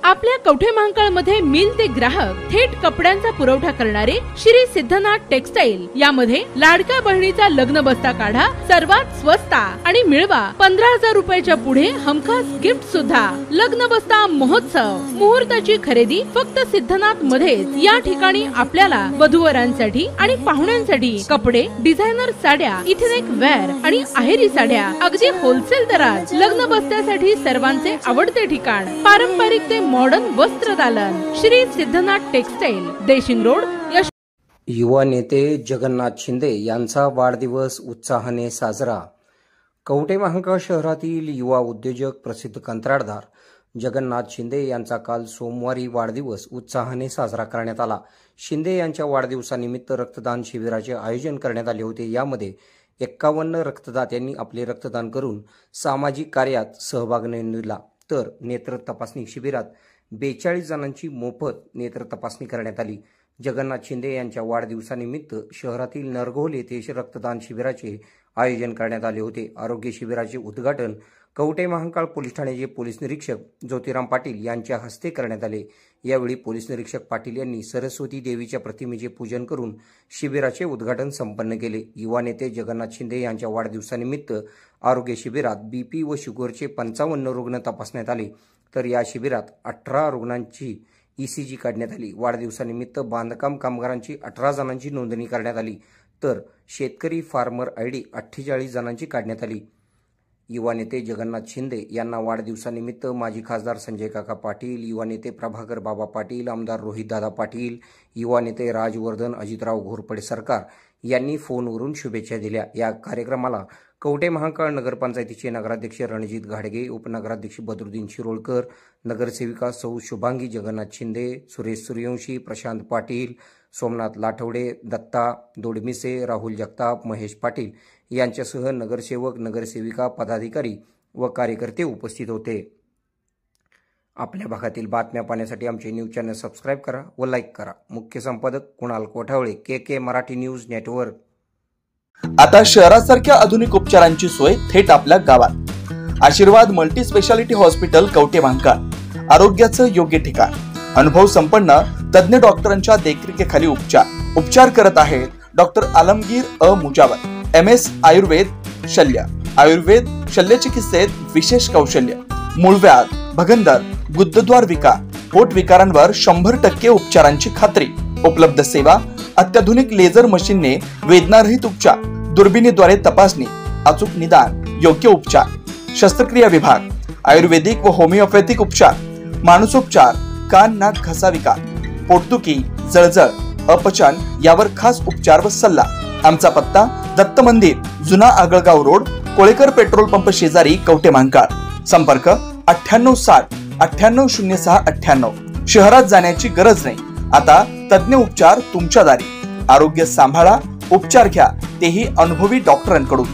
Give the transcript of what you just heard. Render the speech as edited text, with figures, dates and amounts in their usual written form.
आपल्या कवठे महांकाळ मध्ये मिल ते ग्राहक थेट कपड्यांचा पुरवठा करणारे श्री सिद्धनाथ टेक्सटाईल यामध्ये लाडक्या बहिणीचा लग्न बस्ता काढा सर्वात स्वस्त आणि मिळवा 15,000 रुपयाच्या पुढे हमखास गिफ्ट सुद्धा। लग्न बस्ता महोत्सव मुहूर्ताची खरेदी फक्त सिद्धनाथ मध्येच। या ठिकाणी आपल्याला वधूवरांसाठी आणि पाहुण्यांसाठी कपडे, डिझायनर साड्या, इथनिक वेअर आणि आहेरी साड्या अगदी होलसेल दरात। लग्न बस्त्यासाठी सर्वांचे आवडते ठिकाण पारंपरिक ते मॉडर्न वस्त्रदालन श्री सिद्धनाथ टेक्सटाईल, देशिंग रोड। युवा नेते जगन्नाथ शिंदे यांचा वाढदिवस उत्साहाने साजरा। कवठे महांकाळ शहरातील युवा उद्योजक प्रसिद्ध कंत्राटदार जगन्नाथ शिंदे यांचा काल सोमवारी वाढदिवस उत्साहाने साजरा करण्यात आला। शिंदे यांच्या वाढदिवसानिमित्त रक्तदान शिबिराचे आयोजन करण्यात आले होते। यामध्ये 51 रक्तदात्यांनी आपले रक्तदान करून सामाजिक कार्यात सहभाग नोंदविला, तर नेत्र तपासणी शिबिरात 42 जणांची मोफत नेत्र तपासणी करण्यात आली। जगन्नाथ शिंदे यांच्या वाढदिवसानिमित्त शहरातील नरघोल येथे रक्तदान शिबिराचे आयोजन करण्यात आले होते। आरोग्य शिबिराचे उद्घाटन कवठे महांकाळ पोलीस ठाण्याचे पोलीस निरीक्षक ज्योतिराम पाटील यांच्या हस्ते करण्यात आले। यावेळी पोलीस निरीक्षक पाटील यांनी सरस्वती देवीच्या प्रतिमेचे पूजन करून शिबिराचे उद्घाटन संपन्न केले। युवा नेते जगन्नाथ शिंदे यांच्या वाढदिवसानिमित्त आरोग्य शिबिरात बीपी व शुगरचे 55 रुग्ण तपासण्यात आले, तर या शिबिरात 18 रुग्णांची ECG काढण्यात आली। वाढदिवसानिमित्त बांधकाम कामगारांची 18 जणांची नोंदणी करण्यात आली, तर शेतकरी फार्मर ID 48 जणांची काढण्यात आली। युवा नेते जगन्नाथ शिंदे यांना वाढदिवसानिमित्त माजी खासदार संजय काका पाटील, युवा नेते प्रभाकर बाबा पाटील, आमदार रोहितदादा पाटील, युवा नेते राजवर्धन अजितराव घोरपडे सरकार यांनी फोनवरून शुभेच्छा दिल्या। या कार्यक्रमाला कवठे महांकाळ नगरपंचायतीचे नगराध्यक्ष रणजित घाडगे, उपनगराध्यक्ष बदरुद्दीन शिरोळकर, नगरसेविका सौ शुभांगी जगन्नाथ शिंदे, सुरेश सूर्यवंशी, प्रशांत पाटील, सोमनाथ लाठवडे, दत्ता दोडमिसे, राहुल जगताप, महेश पाटील यांच्यासह नगरसेवक, नगरसेविका, पदाधिकारी व कार्यकर्ते उपस्थित होते। आपल्या भागातील बातम्या पाहण्यासाठी आमचे न्यूज चॅनल सबस्क्राइब करा व लाईक करा। मुख्य संपादक Kunal Kothawale, KK Marathi news network. आता शहरासारख्या आधुनिक उपचारांची सोय थेट आपल्या गावात। आशीर्वाद multi speciality hospital Kavathe Mahankal, आरोग्याचं योग्य ठिकाण। अनुभव संपन्न तज्ञ डॉक्टरांच्या देखरेखीखाली उपचार करत आहेत डॉक्टर आलमगीर मुजावर, MS आयुर्वेद शल्य, आयुर्वेद शल्य चिकित्सेत विशेष कौशल्य। मूळव्याध, भगंदर, गुदद्वार विकार, पोट विकारांवर 100% उपचारांची खात्री। उपलब्ध सेवा अत्याधुनिक लेझर मशीनने वेदनारहित उपचार, दुर्बिणीद्वारे तपासणी, अचूक निदान, योग्य उपचार। शस्त्रक्रिया विभाग, आयुर्वेदिक व होमिओपॅथिक उपचार, मानसोपचार, कान नाक घसा विकार, पोटदुखी, जळजळ, अपचन यावर खास उपचार व सल्ला। आमचा पत्ता दत्त मंदिर, जुना Agalgaon road, Kolekar petrol pump शेजारी, कवठे महांकाळ। संपर्क 9860 9806 98। शहरात जाण्याची गरज नाही, आता तज्ञ उपचार तुमच्या दारी। आरोग्य सांभाळा, उपचार घ्या, तेही अनुभवी डॉक्टरांकडून।